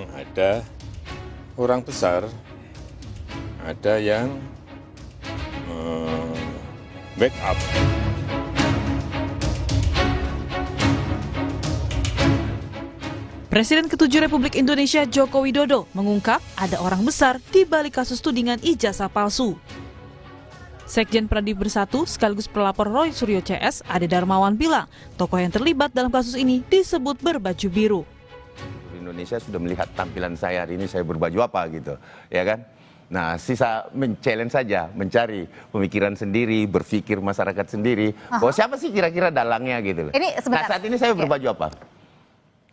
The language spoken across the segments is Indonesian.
memang ada orang besar, ada yang backup. Presiden ke-7 Republik Indonesia Joko Widodo mengungkap ada orang besar di balik kasus tudingan ijazah palsu. Sekjen Pradi Bersatu sekaligus pelapor Roy Suryo CS, Ade Darmawan bilang, tokoh yang terlibat dalam kasus ini disebut berbaju biru. Indonesia sudah melihat tampilan saya hari ini, saya berbaju apa gitu, ya kan? Nah, sisa men-challenge saja, mencari pemikiran sendiri, berpikir masyarakat sendiri. Bahwa siapa sih kira-kira dalangnya gitu loh. Nah, saat ini saya berbaju apa?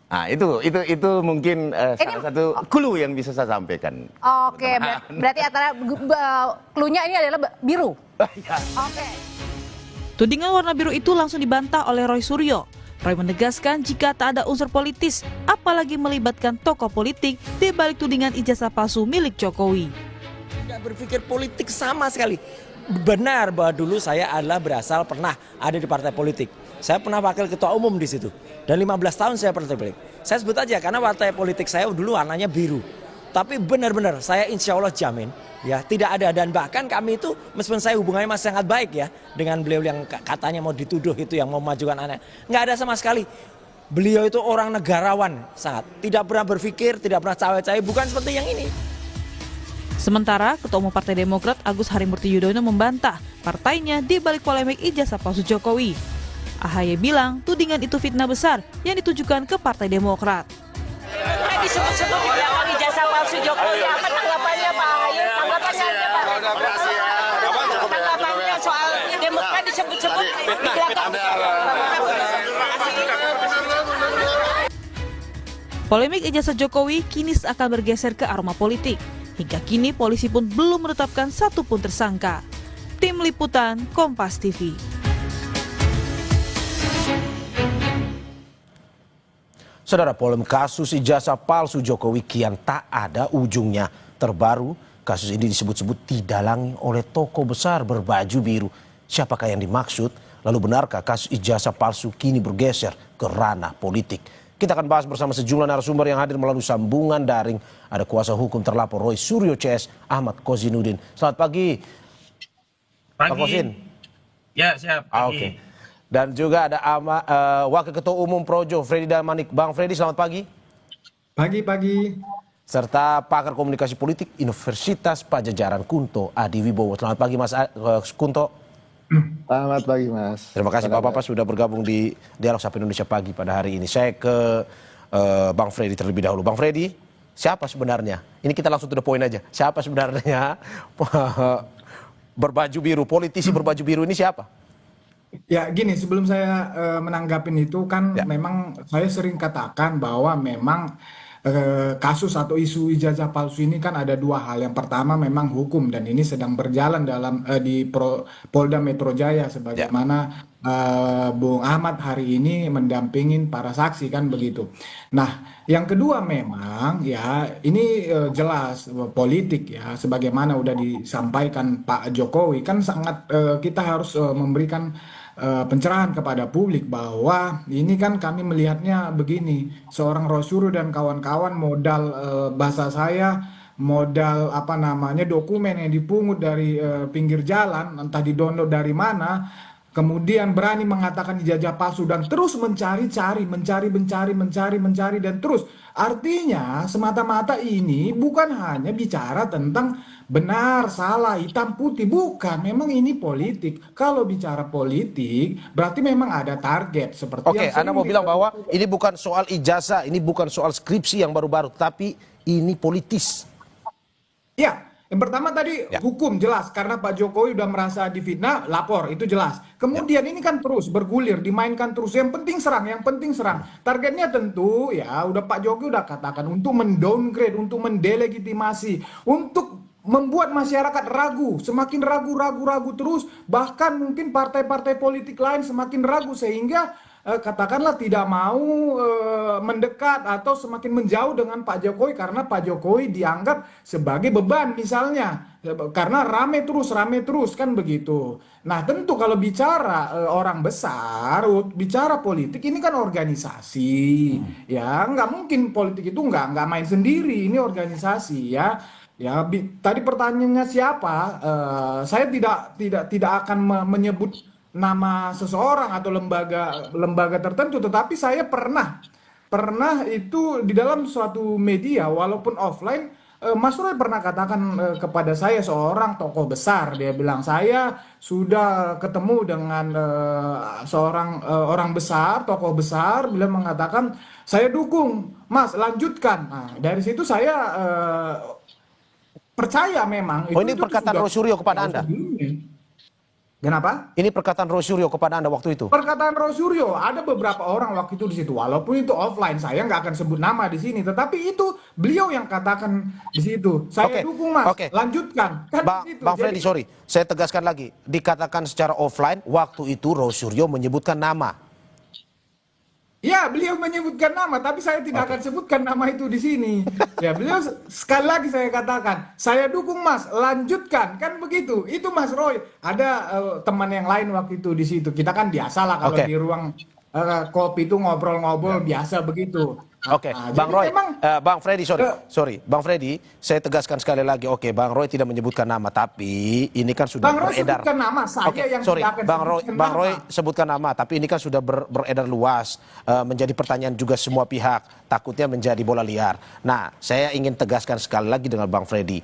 Nah, itu mungkin salah satu clue yang bisa saya sampaikan. Oke, berarti antara clue-nya ini adalah biru. Oke. Tudingan warna biru itu langsung dibantah oleh Roy Suryo. Roy menegaskan jika tak ada unsur politis, apalagi melibatkan tokoh politik di balik tudingan ijazah palsu milik Jokowi. Tidak berpikir politik sama sekali. Benar bahwa dulu saya adalah pernah ada di partai politik. Saya pernah wakil ketua umum di situ. Dan 15 tahun saya partai politik. Saya sebut aja karena partai politik saya dulu warnanya biru. Tapi benar-benar saya insya Allah jamin ya tidak ada, dan bahkan kami itu meskipun saya hubungannya masih sangat baik ya dengan beliau yang katanya mau dituduh itu yang mau memajukan anak. Nggak ada sama sekali. Beliau itu orang negarawan sangat. Tidak pernah berpikir, tidak pernah cawe-cawe, bukan seperti yang ini. Sementara Ketua Umum Partai Demokrat Agus Harimurti Yudhoyono membantah partainya di balik polemik ijazah palsu Jokowi. AHY bilang tudingan itu fitnah besar yang ditujukan ke Partai Demokrat. Disebut-sebut dibilang ijazah palsu Jokowi, apa tanggapannya Pak AHY? Tanggapannya Pak. Tanggapannya soal Demokrat disebut-sebut dibilang Polemik ijazah Jokowi kini akan bergeser ke aroma politik. Hingga kini polisi pun belum menetapkan satupun tersangka. Tim Liputan Kompas TV. Saudara, polemik kasus ijazah palsu Jokowi kian tak ada ujungnya. Terbaru, kasus ini disebut-sebut didalangi oleh tokoh besar berbaju biru. Siapakah yang dimaksud? Lalu benarkah kasus ijazah palsu kini bergeser ke ranah politik? Kita akan bahas bersama sejumlah narasumber yang hadir melalui sambungan daring. Ada kuasa hukum terlapor Roy Suryo CS, Ahmad Kozinudin. Selamat pagi. Pagi. Pak Kozin. Ya, siap. Pagi. Oke. Dan juga ada Wakil Ketua Umum Projo, Freddy Damanik. Bang Freddy, selamat pagi. Pagi. Serta pakar komunikasi politik Universitas Pajajaran Kunto Adi Wibowo. Selamat pagi Mas Kunto. Selamat pagi Mas. Terima kasih Bapak-Bapak sudah bergabung di Dialog Sapa Indonesia Pagi pada hari ini. Saya ke Bang Freddy terlebih dahulu. Bang Freddy, siapa sebenarnya? Ini kita langsung to the point aja. Siapa sebenarnya berbaju biru, politisi berbaju biru ini siapa? Ya gini, sebelum saya menanggapin itu kan memang saya sering katakan bahwa memang kasus atau isu ijazah palsu ini kan ada dua hal. Yang pertama memang hukum dan ini sedang berjalan dalam di Polda Metro Jaya sebagaimana Bung Ahmad hari ini mendampingin para saksi kan begitu. Nah, yang kedua memang ya ini jelas politik ya sebagaimana udah disampaikan Pak Jokowi kan sangat kita harus memberikan pencerahan kepada publik bahwa ini kan kami melihatnya begini, seorang Roy Suryo dan kawan-kawan modal bahasa saya modal dokumen yang dipungut dari pinggir jalan entah didownload dari mana, kemudian berani mengatakan ijazah palsu dan terus mencari dan terus artinya semata-mata ini bukan hanya bicara tentang benar, salah, hitam, putih. Bukan, memang ini politik. Kalau bicara politik, berarti memang ada target. Seperti Oke, Anda mau bilang bahwa ini bukan soal ijazah, ini bukan soal skripsi yang baru-baru, tapi ini politis. Ya, yang pertama tadi hukum jelas. Karena Pak Jokowi udah merasa difitnah, lapor, itu jelas. Kemudian ini kan terus bergulir, dimainkan terus. Yang penting serang. Targetnya tentu ya, udah Pak Jokowi udah katakan untuk mendowngrade, untuk mendelegitimasi, untuk membuat masyarakat ragu, semakin ragu terus, bahkan mungkin partai-partai politik lain semakin ragu sehingga katakanlah tidak mau mendekat atau semakin menjauh dengan Pak Jokowi karena Pak Jokowi dianggap sebagai beban misalnya. Karena rame terus kan begitu. Nah tentu kalau bicara orang besar, bicara politik ini kan organisasi, ya nggak mungkin politik itu nggak main sendiri, ini organisasi ya. Ya tadi pertanyaannya siapa? Saya tidak akan menyebut nama seseorang atau lembaga tertentu, tetapi saya pernah itu di dalam suatu media walaupun offline. Mas Roy pernah katakan kepada saya seorang tokoh besar, dia bilang saya sudah ketemu dengan seorang orang besar, tokoh besar, beliau mengatakan saya dukung, Mas lanjutkan. Nah, dari situ saya percaya memang. Oh ini perkataan Rosuryo kepada Anda? Kenapa? Ini perkataan Rosuryo kepada Anda waktu itu? Perkataan Rosuryo, ada beberapa orang waktu itu di situ, walaupun itu offline, saya nggak akan sebut nama di sini, tetapi itu beliau yang katakan di situ. Saya dukung Mas, lanjutkan. Kan Bang Freddy, sorry, saya tegaskan lagi, dikatakan secara offline, waktu itu Rosuryo menyebutkan nama. Ya, beliau menyebutkan nama, tapi saya tidak akan sebutkan nama itu di sini. Ya, beliau sekali lagi saya katakan, saya dukung Mas, lanjutkan, kan begitu. Itu Mas Roy. Ada teman yang lain waktu itu di situ. Kita kan biasalah kalau di ruang kopi itu ngobrol-ngobrol biasa begitu. Oke, Bang Roy, Bang Freddy, sorry, Bang Freddy, saya tegaskan sekali lagi, oke, Bang Roy tidak menyebutkan nama, tapi ini kan sudah Bang Roy beredar. sebutkan nama, saya yang tidak akan Bang Roy sebutkan nama, tapi ini kan sudah beredar luas, menjadi pertanyaan juga semua pihak, takutnya menjadi bola liar. Nah, saya ingin tegaskan sekali lagi dengan Bang Freddy,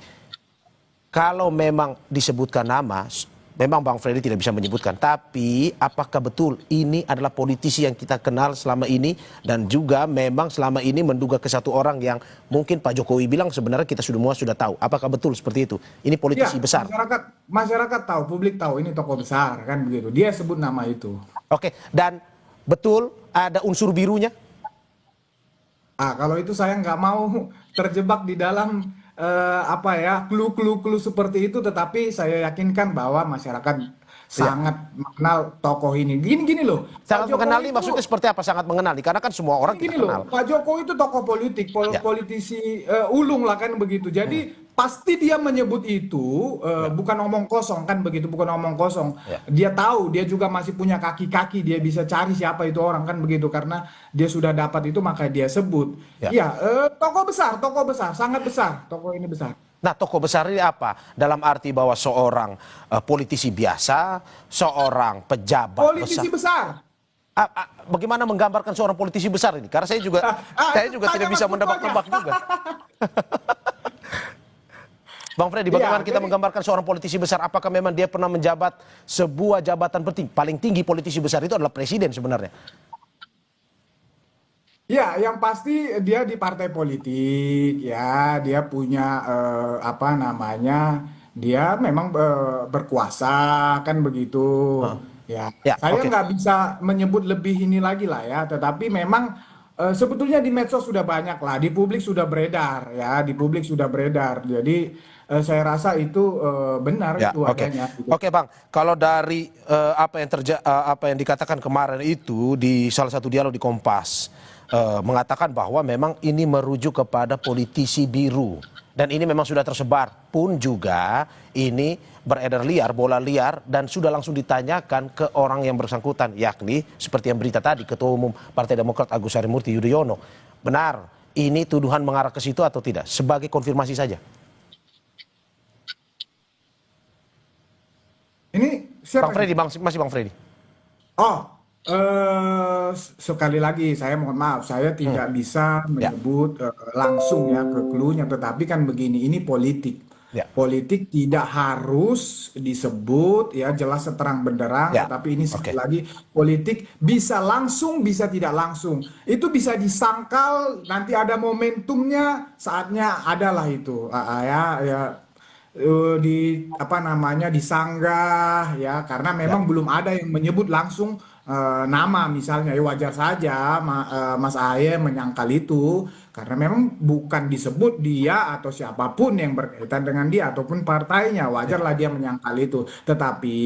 kalau memang disebutkan nama, memang Bang Freddy tidak bisa menyebutkan, tapi apakah betul ini adalah politisi yang kita kenal selama ini dan juga memang selama ini menduga ke satu orang yang mungkin Pak Jokowi bilang sebenarnya kita semua sudah tahu. Apakah betul seperti itu? Ini politisi besar. Masyarakat tahu, publik tahu ini tokoh besar kan begitu. Dia sebut nama itu. Oke, dan betul ada unsur birunya? Kalau itu saya nggak mau terjebak di dalam clue seperti itu, tetapi saya yakinkan bahwa masyarakat sangat mengenal tokoh ini. Gini loh. Sangat mengenali maksudnya seperti apa sangat mengenali? Karena kan semua orang kita kenal. Pak Jokowi itu tokoh politik, politisi ulung lah kan begitu. Jadi pasti dia menyebut itu bukan omong kosong kan begitu, bukan omong kosong. Dia tahu, dia juga masih punya kaki-kaki, dia bisa cari siapa itu orang kan begitu karena dia sudah dapat itu maka dia sebut. Tokoh besar, sangat besar, tokoh ini besar. Nah, tokoh besar ini apa? Dalam arti bahwa seorang politisi biasa, seorang pejabat politisi besar. Bagaimana menggambarkan seorang politisi besar ini? Karena saya juga tidak bisa menebak-nebak juga. Bang Freddy, bagaimana kita menggambarkan seorang politisi besar? Apakah memang dia pernah menjabat sebuah jabatan penting? Paling tinggi politisi besar itu adalah presiden sebenarnya. Ya, yang pasti dia di partai politik, ya, dia punya dia memang berkuasa kan begitu. Saya nggak bisa menyebut lebih ini lagi lah ya, tetapi memang sebetulnya di medsos sudah banyak lah, di publik sudah beredar ya, Jadi saya rasa itu benar itu adanya. Oke, Bang, kalau dari apa yang dikatakan kemarin itu di salah satu dialog di Kompas. Mengatakan bahwa memang ini merujuk kepada politisi biru dan ini memang sudah tersebar pun juga ini beredar liar, bola liar dan sudah langsung ditanyakan ke orang yang bersangkutan yakni seperti yang berita tadi Ketua Umum Partai Demokrat Agus Harimurti Yudhoyono. Benar, ini tuduhan mengarah ke situ atau tidak? Sebagai konfirmasi saja. Ini siapa? Bang Freddy, masih Bang Freddy. Sekali lagi saya mohon maaf, saya tidak bisa menyebut langsung ya ke clue-nya, tetapi kan begini, ini politik. Politik tidak harus disebut ya jelas seterang benderang, tetapi ini sekali lagi politik bisa langsung bisa tidak langsung. Itu bisa disangkal, nanti ada momentumnya, saatnya adalah itu disanggah ya karena memang belum ada yang menyebut langsung nama misalnya, wajar saja Mas Ahaye menyangkal itu karena memang bukan disebut dia atau siapapun yang berkaitan dengan dia ataupun partainya, wajarlah dia menyangkal itu. Tetapi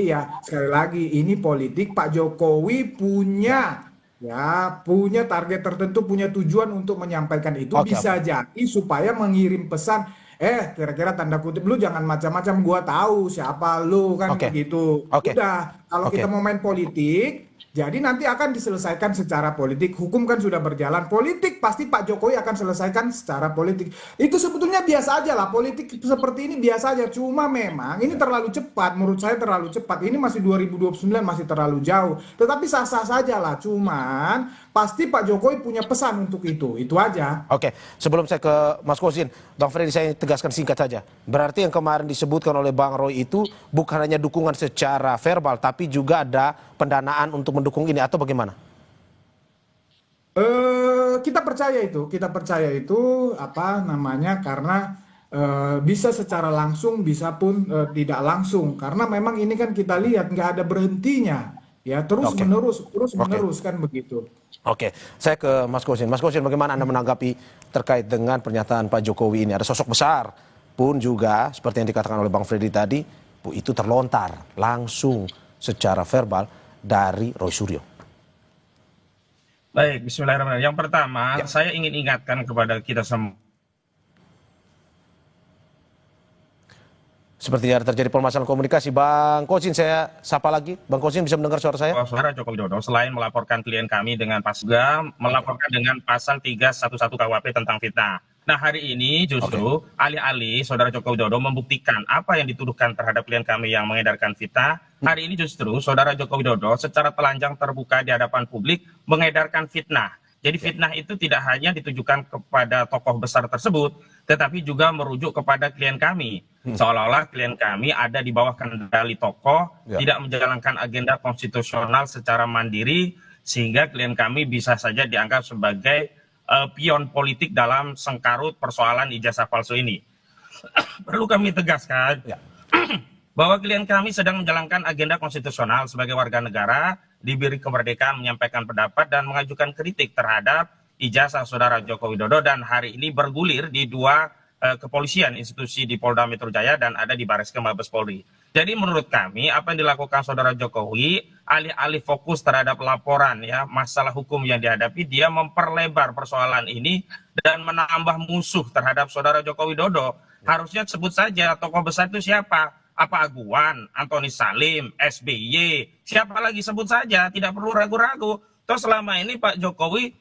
ya sekali lagi ini politik, Pak Jokowi punya ya punya target tertentu, punya tujuan untuk menyampaikan itu, Oke, bisa oke. jadi supaya mengirim pesan, kira-kira tanda kutip, lu jangan macam-macam, gua tahu siapa lu, kan Oke. gitu. Oke. Udah, kalau Oke. kita mau main politik, jadi nanti akan diselesaikan secara politik. Hukum kan sudah berjalan, politik pasti Pak Jokowi akan selesaikan secara politik. Itu sebetulnya biasa aja lah, politik seperti ini biasa aja. Cuma memang ini terlalu cepat, menurut saya terlalu cepat. Ini masih 2029, masih terlalu jauh. Tetapi sah-sah saja lah. Cuman pasti Pak Jokowi punya pesan untuk itu aja. Oke, sebelum saya ke Mas Kosin, Bang Freddy, saya tegaskan singkat saja. Berarti yang kemarin disebutkan oleh Bang Roy itu bukan hanya dukungan secara verbal, tapi juga ada pendanaan untuk mendukung ini, atau bagaimana? Kita percaya itu apa namanya, karena bisa secara langsung, bisa pun tidak langsung. Karena memang ini kan kita lihat nggak ada berhentinya, ya terus Oke. menerus kan begitu. Oke, saya ke Mas Kosin. Mas Kosin, bagaimana Anda menanggapi terkait dengan pernyataan Pak Jokowi ini? Ada sosok besar pun juga, seperti yang dikatakan oleh Bang Freddy tadi, itu terlontar langsung secara verbal dari Roy Suryo. Baik, bismillahirrahmanirrahim. Yang pertama, saya ingin ingatkan kepada kita semua. Sepertinya ada terjadi permasalahan komunikasi. Bang Kosin, saya sapa lagi. Bang Kosin, bisa mendengar suara saya? Saudara Joko Widodo selain melaporkan klien kami dengan melaporkan dengan pasal 311 KUHP tentang fitnah. Nah, hari ini justru alih-alih Saudara Joko Widodo membuktikan apa yang dituduhkan terhadap klien kami yang mengedarkan fitnah, hari ini justru Saudara Joko Widodo secara telanjang terbuka di hadapan publik mengedarkan fitnah. Jadi fitnah itu tidak hanya ditujukan kepada tokoh besar tersebut, tetapi juga merujuk kepada klien kami. Seolah-olah klien kami ada di bawah kendali tokoh, tidak menjalankan agenda konstitusional secara mandiri, sehingga klien kami bisa saja dianggap sebagai pion politik dalam sengkarut persoalan ijazah palsu ini. Perlu kami tegaskan bahwa klien kami sedang menjalankan agenda konstitusional sebagai warga negara, diberi kemerdekaan menyampaikan pendapat dan mengajukan kritik terhadap ijazah Saudara Joko Widodo, dan hari ini bergulir di dua kepolisian, institusi di Polda Metro Jaya dan ada di Bareskrim Mabes Polri. Jadi menurut kami apa yang dilakukan Saudara Jokowi, alih-alih fokus terhadap laporan ya masalah hukum yang dihadapi, dia memperlebar persoalan ini dan menambah musuh terhadap Saudara Joko Widodo. Harusnya sebut saja tokoh besar itu siapa. Apa Aguan, Antoni Salim, SBY, siapa lagi sebut saja, tidak perlu ragu-ragu. Toh selama ini Pak Jokowi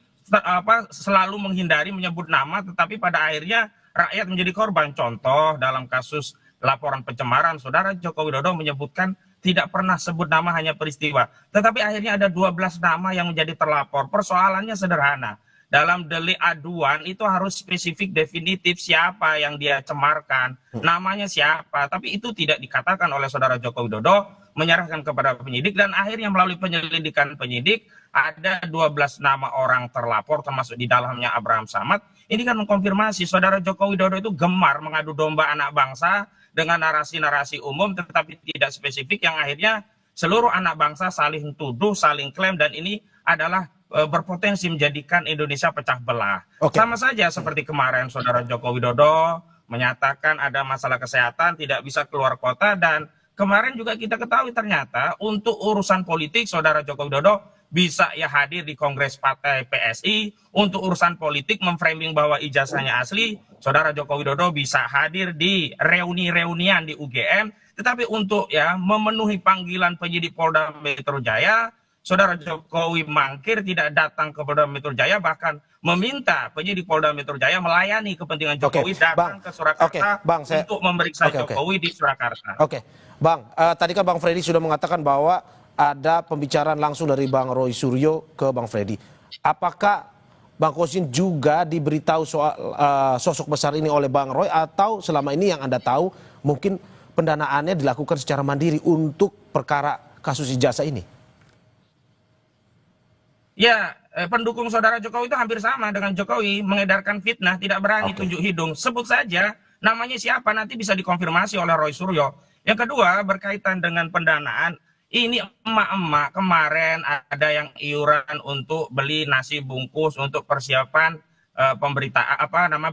selalu menghindari menyebut nama, tetapi pada akhirnya rakyat menjadi korban. Contoh dalam kasus laporan pencemaran, Saudara Joko Widodo menyebutkan tidak pernah sebut nama, hanya peristiwa. Tetapi akhirnya ada 12 nama yang menjadi terlapor. Persoalannya sederhana. Dalam delik aduan itu harus spesifik definitif siapa yang dia cemarkan, namanya siapa. Tapi itu tidak dikatakan oleh Saudara Joko Widodo, menyerahkan kepada penyidik, dan akhirnya melalui penyelidikan penyidik ada 12 nama orang terlapor, termasuk di dalamnya Abraham Samad. Ini kan mengkonfirmasi Saudara Joko Widodo itu gemar mengadu domba anak bangsa dengan narasi-narasi umum, tetapi tidak spesifik, yang akhirnya seluruh anak bangsa saling tuduh, saling klaim, dan ini adalah berpotensi menjadikan Indonesia pecah belah. Sama saja seperti kemarin Saudara Joko Widodo menyatakan ada masalah kesehatan, tidak bisa keluar kota, dan kemarin juga kita ketahui ternyata untuk urusan politik Saudara Joko Widodo bisa ya hadir di Kongres Partai PSI, untuk urusan politik memframing bahwa ijazahnya asli, Saudara Joko Widodo bisa hadir di reuni-reunian di UGM, tetapi untuk ya memenuhi panggilan penyidik Polda Metro Jaya, Saudara Jokowi mangkir, tidak datang ke Polda Metro Jaya, bahkan meminta penyidik Polda Metro Jaya melayani kepentingan Jokowi, datang ke Surakarta untuk memeriksa Jokowi di Surakarta. Bang, tadi kan Bang Freddy sudah mengatakan bahwa ada pembicaraan langsung dari Bang Roy Suryo ke Bang Freddy. Apakah Bang Kosin juga diberitahu soal sosok besar ini oleh Bang Roy, atau selama ini yang Anda tahu mungkin pendanaannya dilakukan secara mandiri untuk perkara kasus ijazah ini? Ya, pendukung Saudara Jokowi itu hampir sama dengan Jokowi, mengedarkan fitnah, tidak berani tunjuk hidung. Sebut saja namanya siapa, nanti bisa dikonfirmasi oleh Roy Suryo. Yang kedua, berkaitan dengan pendanaan, ini emak-emak kemarin ada yang iuran untuk beli nasi bungkus untuk persiapan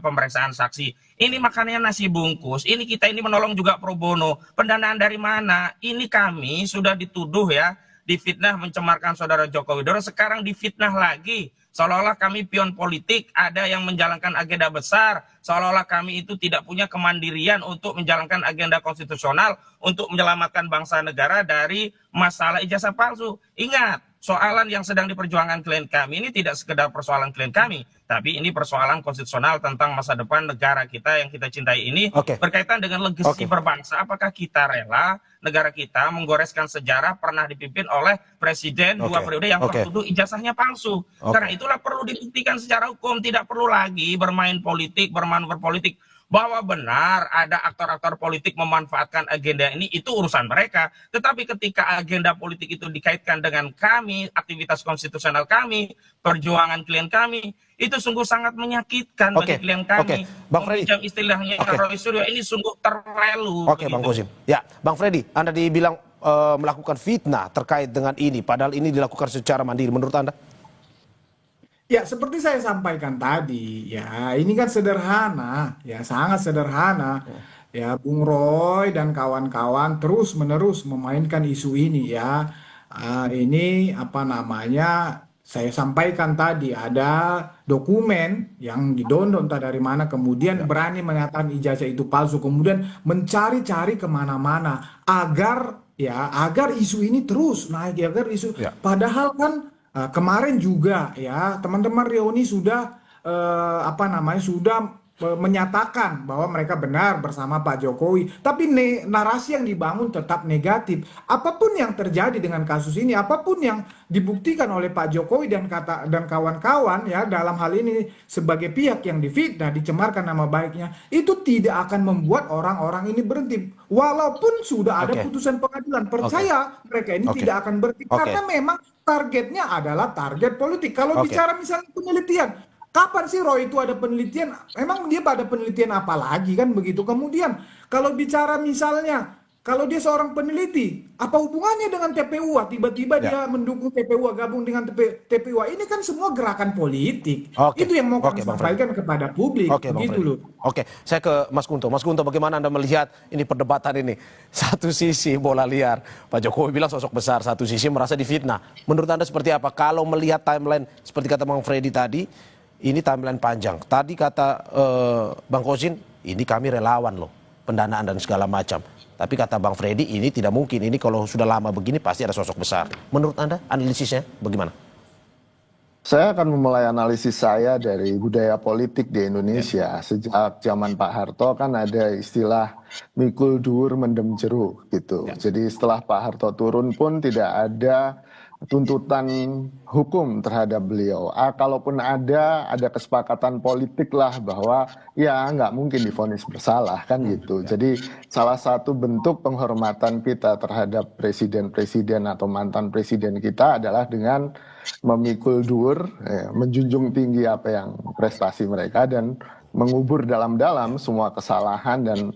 pemeriksaan saksi. Ini makannya nasi bungkus, ini kita ini menolong juga pro bono. Pendanaan dari mana? Ini kami sudah dituduh ya, difitnah mencemarkan saudara Joko Widodo, sekarang difitnah lagi. Seolah-olah kami pion politik, ada yang menjalankan agenda besar, seolah-olah kami itu tidak punya kemandirian untuk menjalankan agenda konstitusional untuk menyelamatkan bangsa negara dari masalah ijazah palsu. Ingat, soalan yang sedang diperjuangkan klien kami ini tidak sekedar persoalan klien kami, tapi ini persoalan konstitusional tentang masa depan negara kita yang kita cintai ini, berkaitan dengan legasi berbangsa. Apakah kita rela negara kita menggoreskan sejarah pernah dipimpin oleh presiden 2 periode yang tertuduh ijazahnya palsu? Karena itulah perlu dibuktikan secara hukum, tidak perlu lagi bermain politik, bermanuver politik. Bahwa benar ada aktor-aktor politik memanfaatkan agenda ini, itu urusan mereka. Tetapi ketika agenda politik itu dikaitkan dengan kami, aktivitas konstitusional kami, perjuangan klien kami, itu sungguh sangat menyakitkan bagi klien kami. Bang Freddy, istilahnya Roy Suryo ini sungguh terlalu. Bang Kozim. Ya, Bang Freddy, Anda dibilang melakukan fitnah terkait dengan ini, padahal ini dilakukan secara mandiri. Menurut Anda? Ya, seperti saya sampaikan tadi, ya ini kan sederhana, ya sangat sederhana. Ya, Bung Roy dan kawan-kawan terus-menerus memainkan isu ini ya. Ini apa namanya? Saya sampaikan tadi ada dokumen yang didondong entah dari mana, kemudian berani menyatakan ijazah itu palsu, kemudian mencari-cari kemana-mana agar isu ini terus naik, agar isu. Padahal kan kemarin juga ya teman-teman reuni sudah sudah menyatakan bahwa mereka benar bersama Pak Jokowi, tapi narasi yang dibangun tetap negatif. Apapun yang terjadi dengan kasus ini, apapun yang dibuktikan oleh Pak Jokowi dan kawan-kawan ya dalam hal ini sebagai pihak yang difitnah, dicemarkan nama baiknya, itu tidak akan membuat orang-orang ini berhenti. Walaupun sudah ada putusan pengadilan, percaya mereka ini tidak akan berhenti karena memang targetnya adalah target politik. Kalau bicara misalnya penelitian, kapan sih Roy itu ada penelitian? Emang dia pada penelitian apa lagi kan begitu? Kemudian kalau bicara misalnya, kalau dia seorang peneliti, apa hubungannya dengan TPUA? Tiba-tiba dia mendukung TPUA, gabung dengan TPUA. Ini kan semua gerakan politik. Itu yang mau kami sampaikan kepada publik. Begitu loh. Saya ke Mas Kunto. Mas Kunto, bagaimana Anda melihat ini perdebatan ini? Satu sisi bola liar, Pak Jokowi bilang sosok besar, satu sisi merasa difitnah. Menurut Anda seperti apa? Kalau melihat timeline seperti kata Bang Freddy tadi, ini timeline panjang. Tadi kata Bang Kozin, ini kami relawan loh, pendanaan dan segala macam. Tapi kata Bang Freddy, ini tidak mungkin. Ini kalau sudah lama begini pasti ada sosok besar. Menurut Anda, analisisnya bagaimana? Saya akan memulai analisis saya dari budaya politik di Indonesia. Sejak zaman Pak Harto kan ada istilah mikul dur mendem jeruk gitu. Jadi setelah Pak Harto turun pun tidak ada tuntutan hukum terhadap beliau. Kalaupun ada kesepakatan politik lah bahwa ya nggak mungkin divonis bersalah kan gitu. Jadi salah satu bentuk penghormatan kita terhadap presiden-presiden atau mantan presiden kita adalah dengan memikul dur, menjunjung tinggi apa yang prestasi mereka dan mengubur dalam-dalam semua kesalahan dan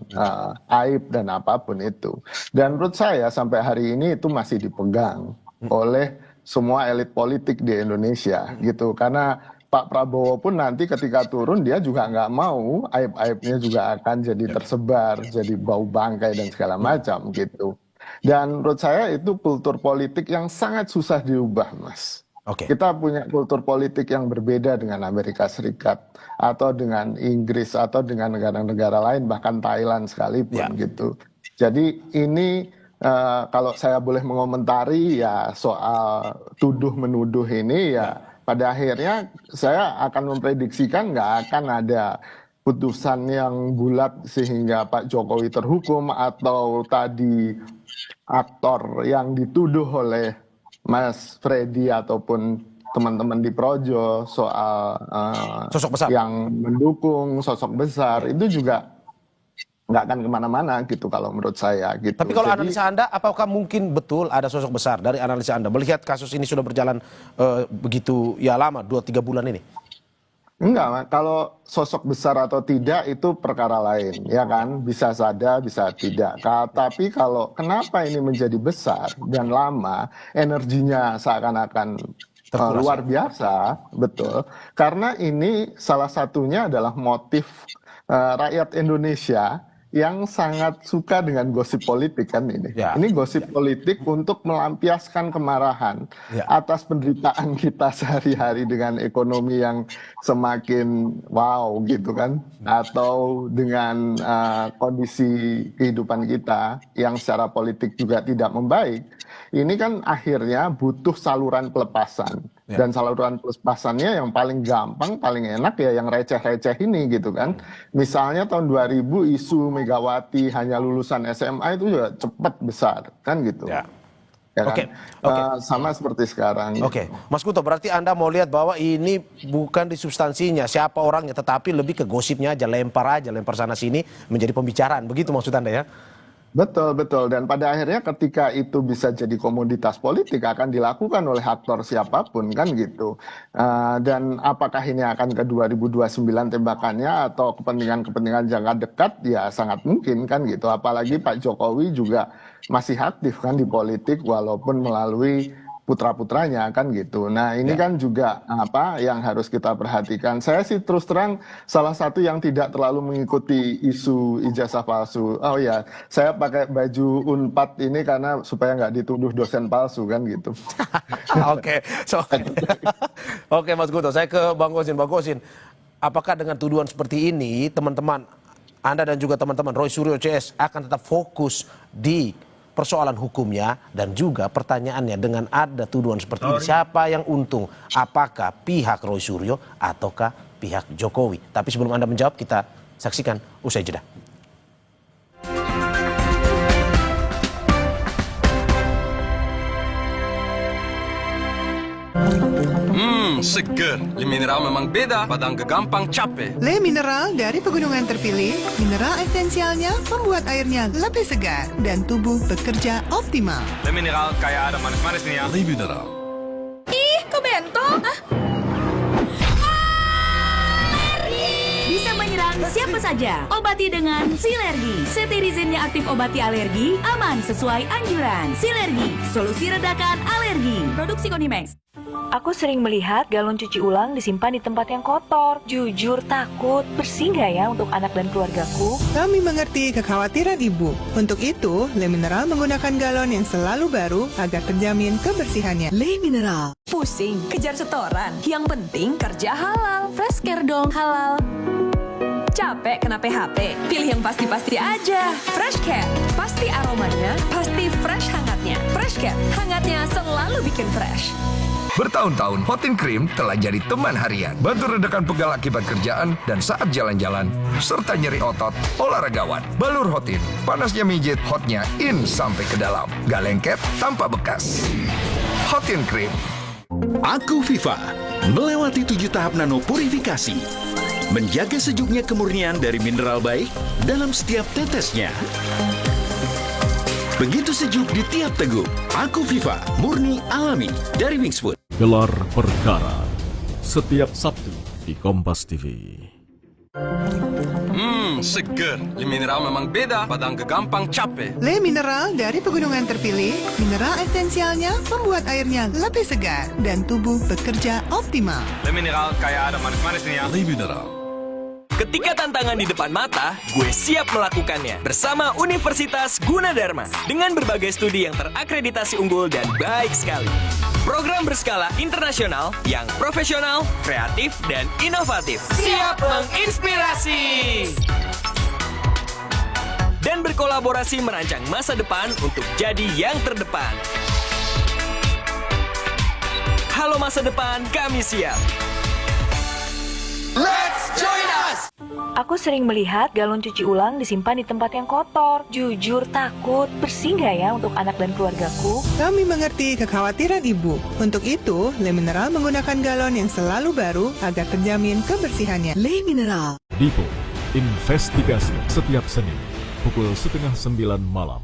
aib dan apapun itu. Dan menurut saya sampai hari ini itu masih dipegang oleh semua elit politik di Indonesia gitu, karena Pak Prabowo pun nanti ketika turun dia juga nggak mau aib-aibnya juga akan jadi tersebar, jadi bau bangkai dan segala macam gitu. Dan menurut saya itu kultur politik yang sangat susah diubah, Mas. Kita punya kultur politik yang berbeda dengan Amerika Serikat atau dengan Inggris atau dengan negara-negara lain, bahkan Thailand sekalipun gitu. Jadi ini kalau saya boleh mengomentari ya soal tuduh-menuduh ini ya pada akhirnya saya akan memprediksikan nggak akan ada putusan yang bulat sehingga Pak Jokowi terhukum atau tadi aktor yang dituduh oleh Mas Freddy ataupun teman-teman di Projo soal sosok besar yang mendukung sosok besar itu juga nggak akan kemana-mana gitu kalau menurut saya gitu. Tapi kalau analisa Anda, apakah mungkin betul ada sosok besar dari analisa Anda? Melihat kasus ini sudah berjalan begitu ya lama, 2-3 bulan ini. Enggak, kalau sosok besar atau tidak itu perkara lain, ya kan? Bisa saja, bisa tidak. Tapi kalau kenapa ini menjadi besar dan lama, energinya seakan-akan luar biasa, betul. Karena ini salah satunya adalah motif rakyat Indonesia yang sangat suka dengan gosip politik kan ini. Ya. Ini gosip politik untuk melampiaskan kemarahan atas penderitaan kita sehari-hari dengan ekonomi yang semakin wow gitu kan. Atau dengan kondisi kehidupan kita yang secara politik juga tidak membaik. Ini kan akhirnya butuh saluran pelepasan. Dan saluran pelepasannya yang paling gampang, paling enak ya yang receh-receh ini gitu kan. Misalnya tahun 2000 isu Megawati hanya lulusan SMA itu juga cepat besar kan gitu. Ya kan? Oke. Sama seperti sekarang. Oke, Mas Kuto, berarti Anda mau lihat bahwa ini bukan di substansinya, siapa orangnya, tetapi lebih ke gosipnya aja, lempar sana sini menjadi pembicaraan. Begitu maksud Anda ya? Betul, betul. Dan pada akhirnya ketika itu bisa jadi komoditas politik akan dilakukan oleh aktor siapapun kan gitu. Dan apakah ini akan ke 2029 tembakannya atau kepentingan-kepentingan jangka dekat ya sangat mungkin kan gitu. Apalagi Pak Jokowi juga masih aktif kan di politik walaupun melalui putra-putranya kan gitu. Nah ini kan juga apa yang harus kita perhatikan. Saya sih terus terang salah satu yang tidak terlalu mengikuti isu ijazah palsu. Oh ya, saya pakai baju Unpad ini karena supaya nggak dituduh dosen palsu kan gitu. Oke, Oke Mas Kuto, saya ke Bang Gosin. Bang Gosin, apakah dengan tuduhan seperti ini teman-teman Anda dan juga teman-teman Roy Suryo CS akan tetap fokus di persoalan hukumnya dan juga pertanyaannya dengan ada tuduhan seperti ini, siapa yang untung? Apakah pihak Roy Suryo ataukah pihak Jokowi? Tapi sebelum Anda menjawab, kita saksikan usai jeda. Seger. Le Mineral memang beda pada gampang capek. Le Mineral dari pegunungan terpilih, mineral esensialnya membuat airnya lebih segar dan tubuh bekerja optimal. Le Mineral kayak ada manis-manis nih ya. Le Mineral. Ih, kok bento? Bisa menyerang siapa saja. Obati dengan Silergi. Cetirizine aktif obati alergi, aman sesuai anjuran. Silergi, solusi redakan alergi. Produksi Konimax. Aku sering melihat galon cuci ulang disimpan di tempat yang kotor. Jujur takut, bersih nggak ya untuk anak dan keluargaku? Kami mengerti kekhawatiran Ibu. Untuk itu, Le Mineral menggunakan galon yang selalu baru agar terjamin kebersihannya. Le Mineral. Pusing, kejar setoran. Yang penting kerja halal. Fresh Care dong halal. Capek kena PHP? Pilih yang pasti-pasti aja. Fresh Care. Pasti aromanya, pasti fresh hangatnya. Fresh Care, hangatnya selalu bikin fresh. Bertahun-tahun, Hotin Cream telah jadi teman harian. Bantu redakan pegal akibat kerjaan dan saat jalan-jalan, serta nyeri otot olahragawan. Balur Hotin, panasnya mijit, hotnya in sampai ke dalam. Gak lengket, tanpa bekas. Hotin Cream. Aku Viva, melewati 7 tahap nano purifikasi. Menjaga sejuknya kemurnian dari mineral baik dalam setiap tetesnya. Begitu sejuk di tiap teguk. Aku Viva, murni alami dari Wingsfood. Gelar Perkara setiap Sabtu di Kompas TV. Seger. Le Mineral memang beda pada gampang capek. Le Mineral dari pegunungan terpilih, mineral esensialnya membuat airnya lebih segar dan tubuh bekerja optimal. Le Mineral kayak ada manis-manis nih ya. Le Mineral. Ketika tantangan di depan mata, gue siap melakukannya bersama Universitas Gunadarma dengan berbagai studi yang terakreditasi unggul dan baik sekali. Program berskala internasional yang profesional, kreatif, dan inovatif. Siap menginspirasi! Dan berkolaborasi merancang masa depan untuk jadi yang terdepan. Halo masa depan, kami siap. Let's join us! Aku sering melihat galon cuci ulang disimpan di tempat yang kotor. Jujur takut, bersih nggak ya untuk anak dan keluargaku? Kami mengerti kekhawatiran Ibu. Untuk itu, Le Mineral menggunakan galon yang selalu baru agar terjamin kebersihannya. Le Mineral. Dipo, investigasi setiap Senin pukul 8:30 malam.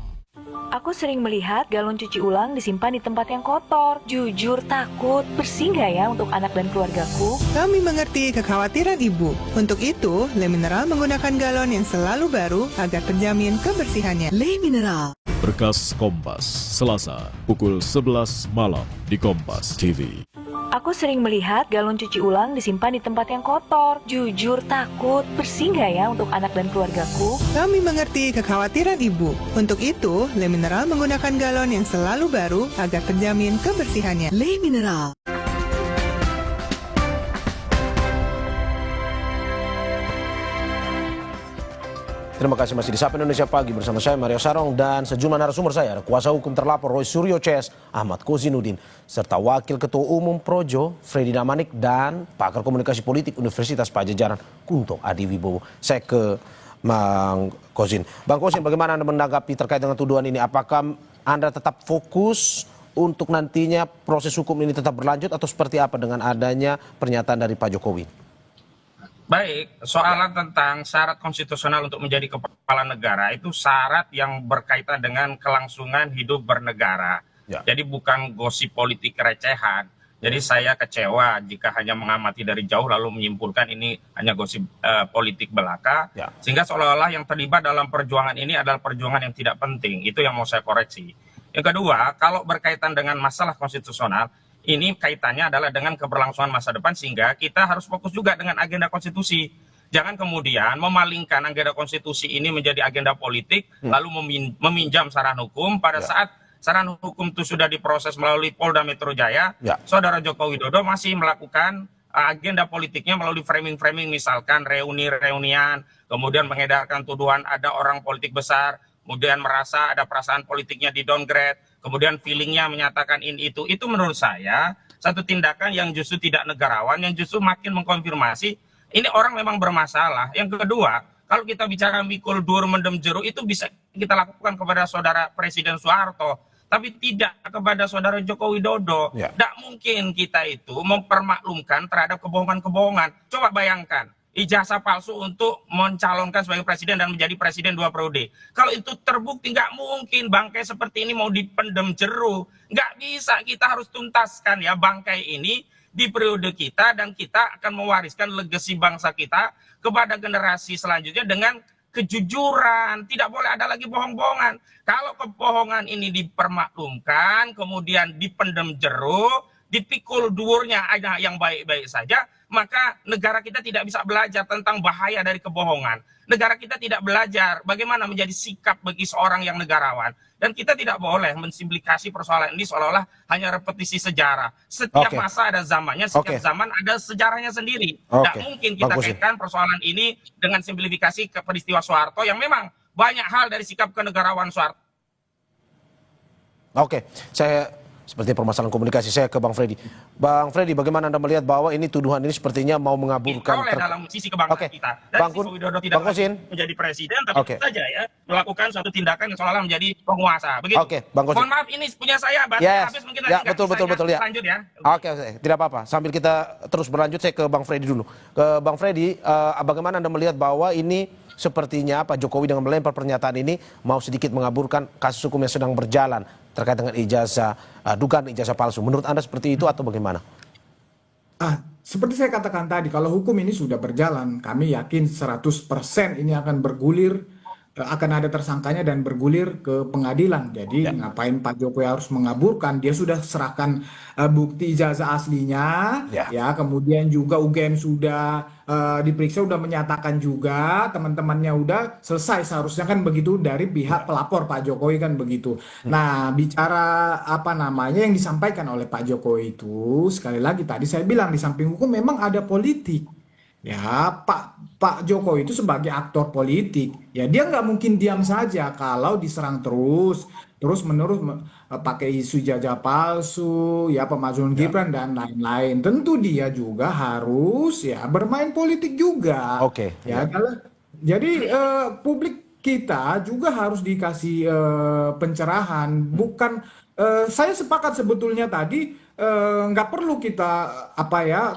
Aku sering melihat galon cuci ulang disimpan di tempat yang kotor. Jujur takut, bersih nggak ya untuk anak dan keluargaku? Kami mengerti kekhawatiran Ibu. Untuk itu, Le Mineral menggunakan galon yang selalu baru agar terjamin kebersihannya. Le Mineral. Berkas Kompas, Selasa pukul 11 malam di Kompas TV. Aku sering melihat galon cuci ulang disimpan di tempat yang kotor. Jujur takut, bersih nggak ya untuk anak dan keluargaku? Kami mengerti kekhawatiran Ibu. Untuk itu, Le Mineral menggunakan galon yang selalu baru agar terjamin kebersihannya. Le Mineral. Terima kasih masih di Sapa Indonesia Pagi bersama saya Mario Sarong dan sejumlah narasumber saya. Ada kuasa hukum terlapor Roy Suryo CS, Ahmad Kozinudin, serta Wakil Ketua Umum Projo, Freddy Damanik, dan pakar komunikasi politik Universitas Pajajaran, Kunto Adiwibowo. Saya ke Bang Kozin. Bang Kozin, bagaimana Anda menanggapi terkait dengan tuduhan ini? Apakah Anda tetap fokus untuk nantinya proses hukum ini tetap berlanjut atau seperti apa dengan adanya pernyataan dari Pak Jokowi? Baik, soalan tentang syarat konstitusional untuk menjadi kepala negara itu syarat yang berkaitan dengan kelangsungan hidup bernegara. Ya. Jadi bukan gosip politik recehan. Jadi saya kecewa jika hanya mengamati dari jauh lalu menyimpulkan ini hanya gosip politik belaka. Ya. Sehingga seolah-olah yang terlibat dalam perjuangan ini adalah perjuangan yang tidak penting. Itu yang mau saya koreksi. Yang kedua, kalau berkaitan dengan masalah konstitusional, ini kaitannya adalah dengan keberlangsungan masa depan sehingga kita harus fokus juga dengan agenda konstitusi. Jangan kemudian memalingkan agenda konstitusi ini menjadi agenda politik lalu meminjam saran hukum pada saat saran hukum itu sudah diproses melalui Polda Metro Jaya. Saudara Joko Widodo masih melakukan agenda politiknya melalui framing-framing misalkan reuni-reunian, kemudian mengedarkan tuduhan ada orang politik besar, kemudian merasa ada perasaan politiknya di downgrade, kemudian feelingnya menyatakan ini itu menurut saya satu tindakan yang justru tidak negarawan, yang justru makin mengkonfirmasi ini orang memang bermasalah. Yang kedua, kalau kita bicara mikul dur mendem jeruk itu bisa kita lakukan kepada saudara Presiden Soeharto, tapi tidak kepada saudara Joko Widodo. Tidak mungkin kita itu mempermaklumkan terhadap kebohongan-kebohongan. Coba bayangkan, ijazah palsu untuk mencalonkan sebagai presiden dan menjadi presiden 2 periode. Kalau itu terbukti, nggak mungkin bangkai seperti ini mau dipendem jeruk. Nggak bisa, kita harus tuntaskan ya bangkai ini di periode kita dan kita akan mewariskan legasi bangsa kita kepada generasi selanjutnya dengan kejujuran. Tidak boleh ada lagi bohong-bohongan. Kalau kebohongan ini dipermaklumkan, kemudian dipendem jeruk, dipikul durnya ada yang baik-baik saja, maka negara kita tidak bisa belajar tentang bahaya dari kebohongan. Negara kita tidak belajar bagaimana menjadi sikap bagi seorang yang negarawan. Dan kita tidak boleh mensimplikasi persoalan ini seolah-olah hanya repetisi sejarah. Setiap masa ada zamannya, setiap zaman ada sejarahnya sendiri. Tidak mungkin kita kaitkan persoalan ini dengan simplifikasi ke peristiwa Soeharto yang memang banyak hal dari sikap kenegarawan Soeharto. Saya seperti permasalahan komunikasi, saya ke Bang Freddy. Bang Freddy, bagaimana Anda melihat bahwa ini tuduhan ini sepertinya mau mengaburkan dalam sisi kebangsaan kita. Dan sisi Widodo tidak menjadi presiden, tapi saja ya melakukan suatu tindakan yang seolah-olah menjadi penguasa. Begitu. Bang Kosin. Mohon maaf, ini punya saya, habis mungkin nanti betul ya. Lanjut ya. Tidak apa-apa. Sambil kita terus berlanjut, saya ke Bang Freddy dulu. Ke Bang Freddy, bagaimana Anda melihat bahwa ini sepertinya Pak Jokowi dengan melempar pernyataan ini mau sedikit mengaburkan kasus hukum yang sedang berjalan terkait dengan dugaan ijazah palsu. Menurut Anda seperti itu atau bagaimana? Seperti saya katakan tadi, kalau hukum ini sudah berjalan, kami yakin 100% ini akan bergulir, akan ada tersangkanya dan bergulir ke pengadilan. Jadi ngapain Pak Jokowi harus mengaburkan? Dia sudah serahkan bukti ijazah aslinya, ya. Kemudian juga UGM sudah diperiksa, udah menyatakan juga, teman-temannya udah selesai, seharusnya kan begitu dari pihak pelapor Pak Jokowi kan begitu. Nah, bicara yang disampaikan oleh Pak Jokowi itu, sekali lagi tadi saya bilang di samping hukum memang ada politik. Ya, Pak Jokowi itu sebagai aktor politik, ya dia nggak mungkin diam saja kalau diserang terus-menerus pakai isu ijazah palsu, ya pemakzulan Gibran dan lain-lain. Tentu dia juga harus ya bermain politik juga. Jadi publik kita juga harus dikasih pencerahan. Bukan, saya sepakat sebetulnya tadi. Nggak perlu kita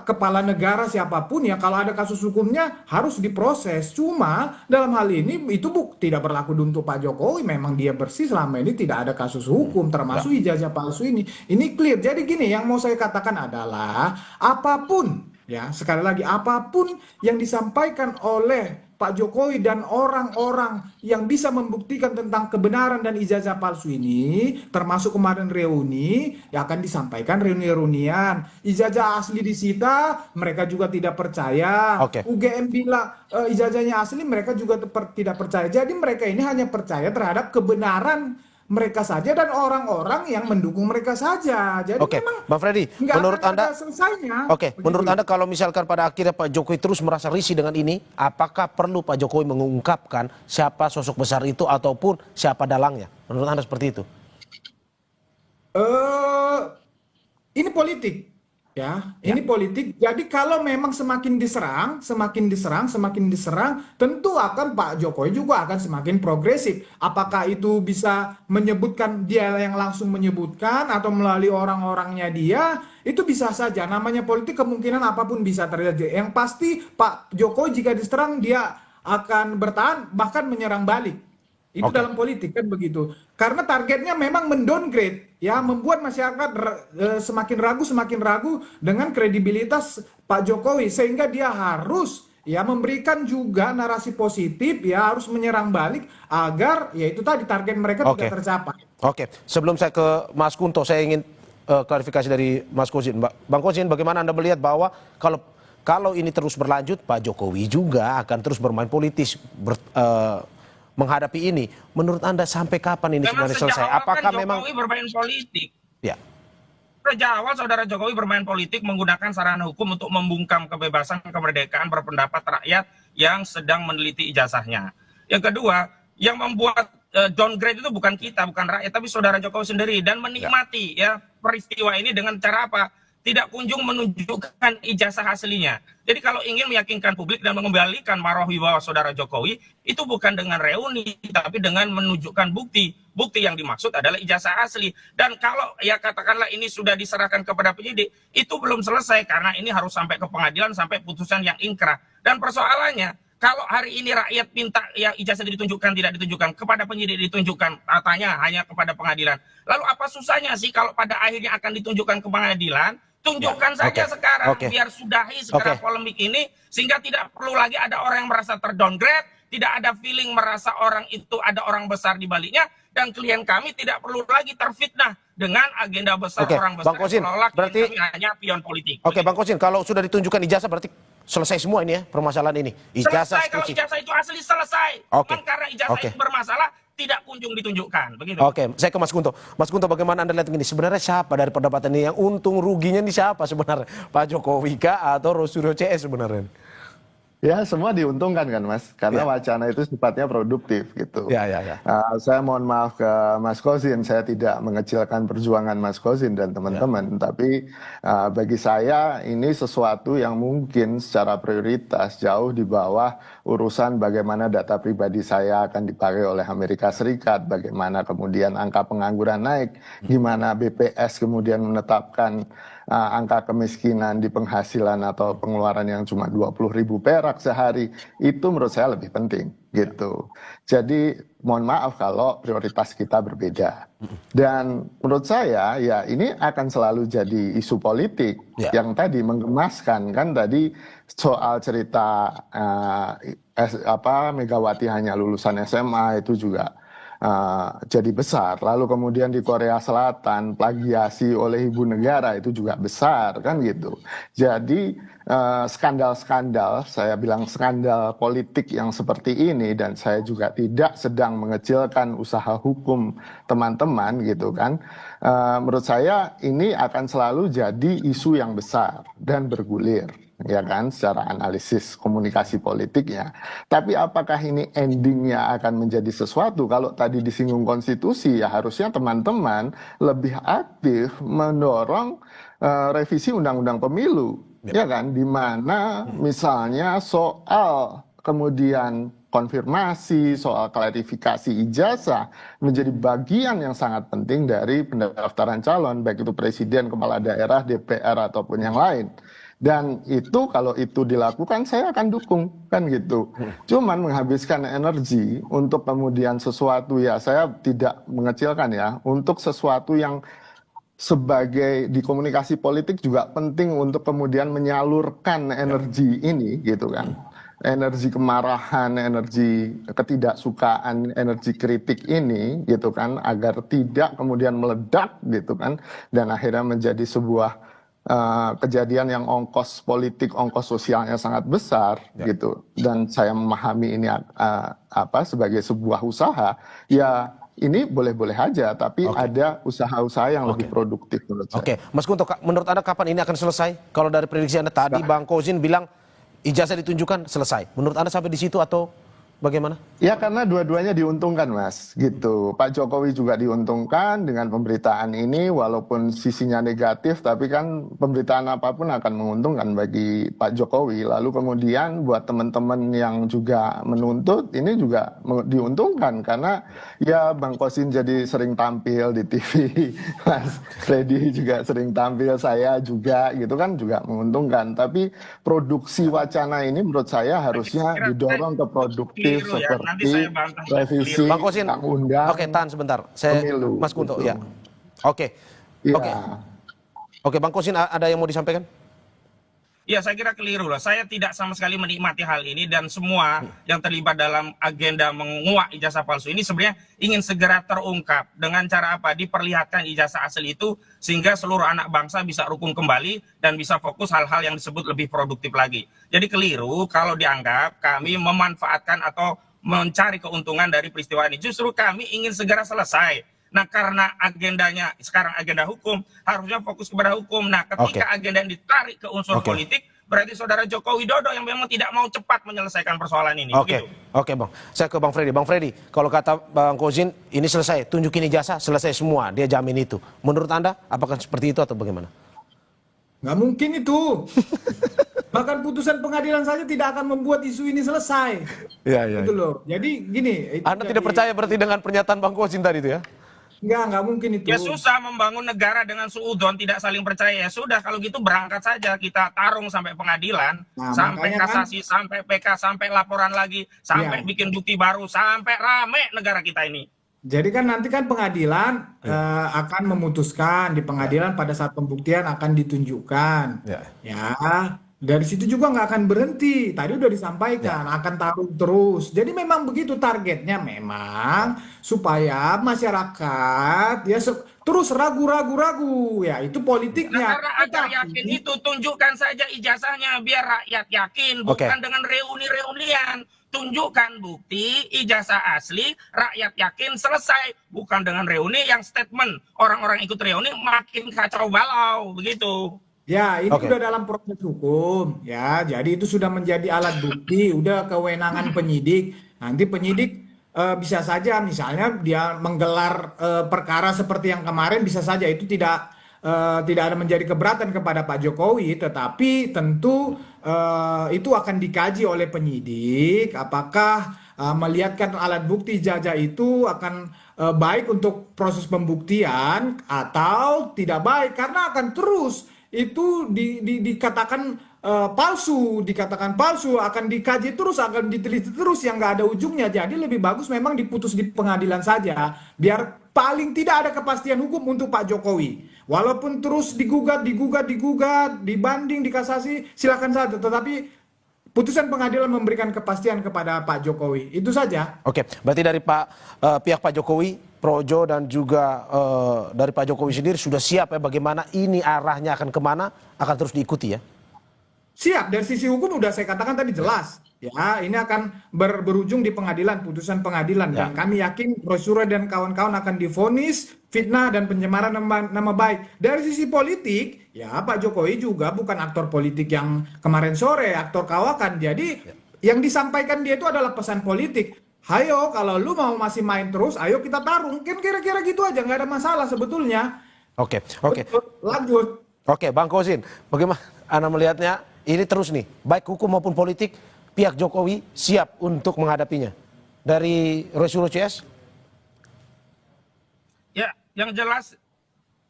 kepala negara siapapun ya, kalau ada kasus hukumnya harus diproses. Cuma dalam hal ini itu tidak berlaku untuk Pak Jokowi. Memang dia bersih, selama ini tidak ada kasus hukum termasuk ijazah palsu ini clear. Jadi gini, yang mau saya katakan adalah apapun ya, sekali lagi apapun yang disampaikan oleh Pak Jokowi dan orang-orang yang bisa membuktikan tentang kebenaran dan ijazah palsu ini, termasuk kemarin reuni, ya akan disampaikan reuni-reunian. Ijazah asli disita, mereka juga tidak percaya. UGM bilang ijazahnya asli, mereka juga tidak percaya. Jadi mereka ini hanya percaya terhadap kebenaran mereka saja dan orang-orang yang mendukung mereka saja. Jadi memang Bang Freddy, menurut Anda selesainya. Menurut Anda kalau misalkan pada akhirnya Pak Jokowi terus merasa risih dengan ini, apakah perlu Pak Jokowi mengungkapkan siapa sosok besar itu ataupun siapa dalangnya? Menurut Anda seperti itu? Ini politik. Ya, ini politik. Jadi kalau memang semakin diserang, tentu akan Pak Jokowi juga akan semakin progresif. Apakah itu bisa menyebutkan dia yang langsung menyebutkan atau melalui orang-orangnya dia, itu bisa saja. Namanya politik, kemungkinan apapun bisa terjadi. Yang pasti Pak Jokowi jika diserang dia akan bertahan bahkan menyerang balik. Itu dalam politik kan begitu. Karena targetnya memang mendowngrade, ya, membuat masyarakat semakin ragu dengan kredibilitas Pak Jokowi, sehingga dia harus ya memberikan juga narasi positif, ya, harus menyerang balik agar ya itu tadi target mereka tidak tercapai. Sebelum saya ke Mas Kunto, saya ingin klarifikasi dari Mas Kozin. Bang Kozin, bagaimana Anda melihat bahwa kalau ini terus berlanjut, Pak Jokowi juga akan terus bermain politis menghadapi ini? Menurut Anda sampai kapan ini sebenarnya selesai? Apakah memang Jokowi bermain politik? Ya. Sejak awal saudara Jokowi bermain politik menggunakan sarana hukum untuk membungkam kebebasan kemerdekaan berpendapat rakyat yang sedang meneliti ijazahnya. Yang kedua, yang membuat downgrade itu bukan kita, bukan rakyat, tapi saudara Jokowi sendiri, dan menikmati ya peristiwa ini dengan cara apa? Tidak kunjung menunjukkan ijazah aslinya. Jadi kalau ingin meyakinkan publik dan mengembalikan marwah wibawa saudara Jokowi, itu bukan dengan reuni, tapi dengan menunjukkan bukti. Bukti yang dimaksud adalah ijazah asli. Dan kalau ya katakanlah ini sudah diserahkan kepada penyidik, itu belum selesai karena ini harus sampai ke pengadilan, sampai putusan yang ingkrah. Dan persoalannya, kalau hari ini rakyat minta ya ijazah ditunjukkan, tidak ditunjukkan, kepada penyidik ditunjukkan, katanya hanya kepada pengadilan. Lalu apa susahnya sih kalau pada akhirnya akan ditunjukkan ke pengadilan? Tunjukkan saja sekarang, biar sudahi segera polemik ini, sehingga tidak perlu lagi ada orang yang merasa terdowngrade, tidak ada feeling merasa orang itu ada orang besar di baliknya, dan klien kami tidak perlu lagi terfitnah dengan agenda besar orang besar. Bang Kozin, berarti kami hanya pion politik. Bang Kozin, kalau sudah ditunjukkan ijazah berarti selesai semua ini ya permasalahan ini. Ijazah selesai, kalau ijazah itu asli selesai. Cuman karena ijazah itu bermasalah, tidak kunjung ditunjukkan. Begitu. Saya ke Mas Kunto. Mas Kunto, bagaimana Anda lihat ini? Sebenarnya siapa dari perdebatan ini yang untung ruginya ini siapa sebenarnya? Pak Jokowi kah atau Rosurio CS sebenarnya? Ya, semua diuntungkan kan, Mas, karena wacana itu sifatnya produktif gitu. Saya mohon maaf ke Mas Kozin, saya tidak mengecilkan perjuangan Mas Kozin dan teman-teman, tapi bagi saya ini sesuatu yang mungkin secara prioritas jauh di bawah urusan bagaimana data pribadi saya akan dipakai oleh Amerika Serikat, bagaimana kemudian angka pengangguran naik, gimana BPS kemudian menetapkan angka kemiskinan di penghasilan atau pengeluaran yang cuma 20.000 perak sehari, itu menurut saya lebih penting gitu. Jadi mohon maaf kalau prioritas kita berbeda. Dan menurut saya ya ini akan selalu jadi isu politik yang tadi menggemaskan kan tadi soal cerita Megawati hanya lulusan SMA itu juga jadi besar. Lalu kemudian di Korea Selatan plagiasi oleh ibu negara itu juga besar kan gitu. Jadi skandal-skandal, saya bilang skandal politik yang seperti ini, dan saya juga tidak sedang mengecilkan usaha hukum teman-teman gitu kan. Menurut saya ini akan selalu jadi isu yang besar dan bergulir, ya kan, secara analisis komunikasi politiknya. Tapi apakah ini endingnya akan menjadi sesuatu? Kalau tadi disinggung konstitusi, ya harusnya teman-teman lebih aktif mendorong revisi undang-undang pemilu, ya kan, di mana misalnya soal kemudian konfirmasi, soal klarifikasi ijazah menjadi bagian yang sangat penting dari pendaftaran calon, baik itu presiden, kepala daerah, DPR ataupun yang lain. Dan itu kalau itu dilakukan saya akan dukung kan gitu. Cuman menghabiskan energi untuk kemudian sesuatu, ya saya tidak mengecilkan ya, untuk sesuatu yang sebagai di komunikasi politik juga penting untuk kemudian menyalurkan energi ini gitu kan. energi kemarahan, energi ketidaksukaan, energi kritik ini gitu kan, agar tidak kemudian meledak gitu kan, dan akhirnya menjadi sebuah kejadian yang ongkos politik, ongkos sosialnya sangat besar gitu. Dan saya memahami ini sebagai sebuah usaha, ya ini boleh-boleh aja, tapi ada usaha-usaha yang lebih produktif menurut saya. Oke, Mas Kunto, menurut Anda kapan ini akan selesai? Kalau dari prediksi Anda tadi, Bang Kozin bilang ijazah ditunjukkan selesai. Menurut Anda sampai di situ atau bagaimana? Ya karena dua-duanya diuntungkan Mas, gitu. Pak Jokowi juga diuntungkan dengan pemberitaan ini, walaupun sisinya negatif, tapi kan pemberitaan apapun akan menguntungkan bagi Pak Jokowi. Lalu kemudian buat teman-teman yang juga menuntut, ini juga diuntungkan karena ya Bang Kosin jadi sering tampil di TV, Mas Freddy juga sering tampil, saya juga, gitu kan juga menguntungkan. Tapi produksi wacana ini menurut saya harusnya didorong ke produktif. Seperti revisi Bang Kosin, undang-undang. Oke, tahan sebentar. Saya pemilu, Mas Kunto, gitu. ya. Oke. Oke, Bang Kosin ada yang mau disampaikan? Ya, saya kira keliru lah. Saya tidak sama sekali menikmati hal ini dan semua yang terlibat dalam agenda menguak ijazah palsu ini sebenarnya ingin segera terungkap. Dengan cara apa? Diperlihatkan ijazah asli itu sehingga seluruh anak bangsa bisa rukun kembali dan bisa fokus hal-hal yang disebut lebih produktif lagi. Jadi keliru kalau dianggap kami memanfaatkan atau mencari keuntungan dari peristiwa ini. Justru kami ingin segera selesai. Nah, karena agendanya sekarang agenda hukum, harusnya fokus kepada hukum. Nah, ketika agenda yang ditarik ke unsur politik, berarti saudara Joko Widodo yang memang tidak mau cepat menyelesaikan persoalan ini. Oke, Bang. Saya ke Bang Freddy. Bang Freddy, kalau kata Bang Kozin, ini selesai, tunjukin ijazah, selesai semua, dia jamin itu. Menurut Anda, apakah seperti itu atau bagaimana? Nggak mungkin itu. Bahkan putusan pengadilan saja tidak akan membuat isu ini selesai. Gitu loh. Jadi gini. Anda tidak percaya berarti dengan pernyataan Bang Kozin tadi itu ya? Nggak mungkin itu. Ya susah membangun negara dengan suudon, tidak saling percaya. Ya sudah, kalau gitu berangkat saja, kita tarung sampai pengadilan, sampai kasasi, sampai PK, sampai laporan lagi, sampai bikin bukti baru, sampai rame negara kita ini. Jadi kan nanti kan pengadilan akan memutuskan, di pengadilan pada saat pembuktian akan ditunjukkan. Ya. Dari situ juga nggak akan berhenti. Tadi udah disampaikan, akan taruh terus. Jadi memang begitu targetnya, memang supaya masyarakat ya terus ragu. Ya itu politiknya. Nah, karena agar yakin itu, tunjukkan saja ijazahnya biar rakyat yakin, bukan dengan reuni-reunian. Tunjukkan bukti ijazah asli, rakyat yakin, selesai. Bukan dengan reuni yang statement orang-orang ikut reuni makin kacau balau, begitu. Ya, ini sudah dalam proses hukum, ya. Jadi itu sudah menjadi alat bukti, udah kewenangan penyidik. Nanti penyidik bisa saja, misalnya dia menggelar perkara seperti yang kemarin, bisa saja itu tidak ada menjadi keberatan kepada Pak Jokowi, tetapi tentu itu akan dikaji oleh penyidik. Apakah melihatkan alat bukti ijazah itu akan baik untuk proses pembuktian atau tidak baik, karena akan terus itu dikatakan palsu, akan dikaji terus, akan diteliti terus yang nggak ada ujungnya. Jadi lebih bagus memang diputus di pengadilan saja, biar paling tidak ada kepastian hukum untuk Pak Jokowi. Walaupun terus digugat, dibanding, dikasasi, silakan saja. Tetapi putusan pengadilan memberikan kepastian kepada Pak Jokowi. Itu saja. Oke, berarti dari pihak Pak Jokowi, Projo dan juga dari Pak Jokowi sendiri sudah siap ya bagaimana ini arahnya akan kemana, akan terus diikuti ya? Siap, dari sisi hukum udah saya katakan tadi jelas. Ya, ini akan berujung di pengadilan, putusan pengadilan. Dan kami yakin Roy Suryo dan kawan-kawan akan divonis fitnah dan pencemaran nama baik. Dari sisi politik, ya Pak Jokowi juga bukan aktor politik yang kemarin sore, aktor kawakan. Jadi yang disampaikan dia itu adalah pesan politik. Hayo, kalau lu mau masih main terus, ayo kita tarung. Kan kira-kira gitu aja, nggak ada masalah sebetulnya. Oke. Lanjut. Oke, Bang Kozin, bagaimana Anda melihatnya? Ini terus nih, baik hukum maupun politik, pihak Jokowi siap untuk menghadapinya. Dari Roy Suryo CS? Ya, yang jelas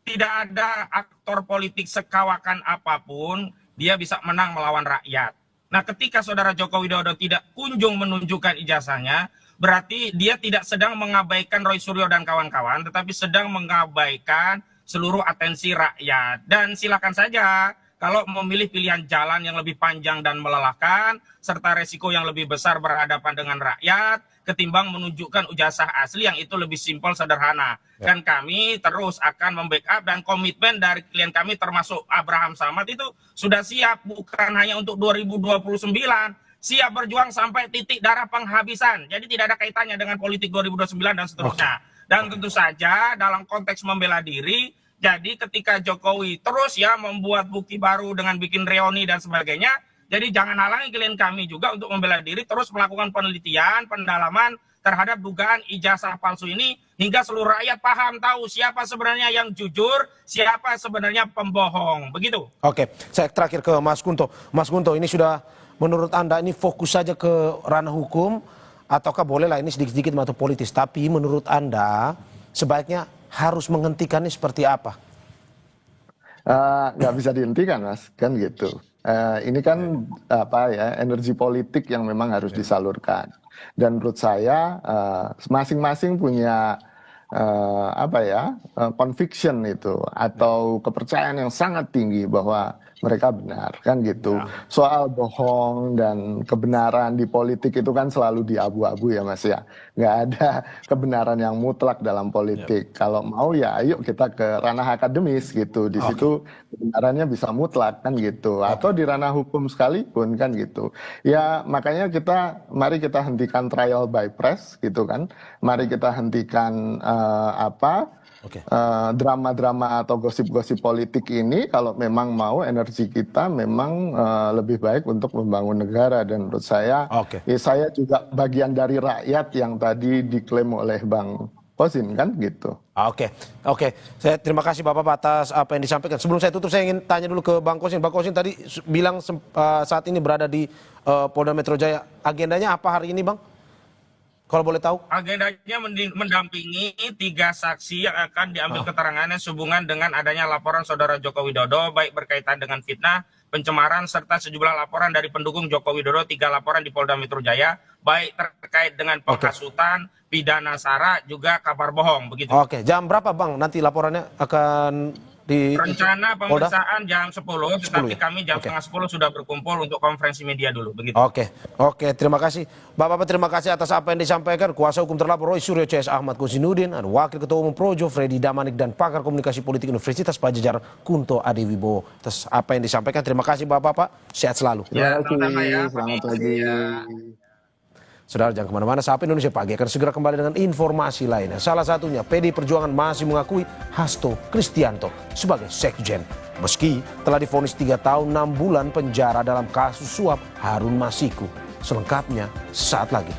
tidak ada aktor politik sekawakan apapun, dia bisa menang melawan rakyat. Nah, ketika saudara Joko Widodo tidak kunjung menunjukkan ijazahnya, berarti dia tidak sedang mengabaikan Roy Suryo dan kawan-kawan, tetapi sedang mengabaikan seluruh atensi rakyat. Dan silakan saja kalau memilih pilihan jalan yang lebih panjang dan melelahkan, serta resiko yang lebih besar berhadapan dengan rakyat, ketimbang menunjukkan ijazah asli yang itu lebih simpel, sederhana. Dan kami terus akan membackup dan komitmen dari klien kami termasuk Abraham Samad itu sudah siap, bukan hanya untuk 2029, siap berjuang sampai titik darah penghabisan. Jadi tidak ada kaitannya dengan politik 2029 dan seterusnya. Dan tentu saja dalam konteks membela diri, jadi ketika Jokowi terus ya membuat bukti baru dengan bikin reuni dan sebagainya, jadi jangan halangi klien kami juga untuk membela diri, terus melakukan penelitian, pendalaman terhadap dugaan ijazah palsu ini, hingga seluruh rakyat paham tahu siapa sebenarnya yang jujur, siapa sebenarnya pembohong. Begitu. Oke, saya terakhir ke Mas Kunto. Mas Kunto, ini sudah menurut Anda ini fokus saja ke ranah hukum, ataukah bolehlah ini sedikit-sedikit atau politis, tapi menurut Anda sebaiknya harus menghentikannya seperti apa? Nggak bisa dihentikan, Mas, kan gitu. Ini kan energi politik yang memang harus disalurkan. Dan menurut saya masing-masing punya conviction itu atau kepercayaan yang sangat tinggi bahwa mereka benar, kan gitu. Soal bohong dan kebenaran di politik itu kan selalu di abu-abu ya, Mas ya. Nggak ada kebenaran yang mutlak dalam politik. Kalau mau ya ayo kita ke ranah akademis gitu. Di situ kebenarannya bisa mutlak, kan gitu. Atau di ranah hukum sekalipun, kan gitu. Ya makanya mari kita hentikan trial by press gitu kan. Mari kita hentikan drama-drama atau gosip-gosip politik ini, kalau memang mau energi kita memang lebih baik untuk membangun negara. Dan menurut saya, saya juga bagian dari rakyat yang tadi diklaim oleh Bang Kosin, kan gitu. Oke. Saya terima kasih Bapak atas apa yang disampaikan. Sebelum saya tutup, saya ingin tanya dulu ke Bang Kosin. Bang Kosin tadi bilang saat ini berada di Polda Metro Jaya. Agendanya apa hari ini, Bang? Kalau boleh tahu? Agendanya mendampingi 3 saksi yang akan diambil keterangannya sehubungan dengan adanya laporan Saudara Joko Widodo, baik berkaitan dengan fitnah, pencemaran, serta sejumlah laporan dari pendukung Joko Widodo, 3 laporan di Polda Metro Jaya, baik terkait dengan penghasutan, pidana sara, juga kabar bohong. Begitu. Oke, jam berapa Bang nanti laporannya akan di rencana pemeriksaan jam 10, tetapi ya? kami jam setengah 10 sudah berkumpul untuk konferensi media dulu. Begitu. Oke, terima kasih. Bapak-bapak terima kasih atas apa yang disampaikan. Kuasa hukum terlapor Roy Suryo CS Ahmad Kosinudin, ada Wakil Ketua Umum Projo Freddy Damanik, dan pakar komunikasi politik Universitas Padjadjaran Kunto Adiwibowo. Atas apa yang disampaikan, terima kasih Bapak-bapak. Sehat selalu. Terima kasih. Selamat pagi. Saudara, jangan kemana-mana, Sapa Indonesia Pagi akan segera kembali dengan informasi lainnya. Salah satunya, PDI Perjuangan masih mengakui Hasto Kristianto sebagai sekjen. Meski telah divonis 3 tahun 6 bulan penjara dalam kasus suap Harun Masiku. Selengkapnya saat lagi.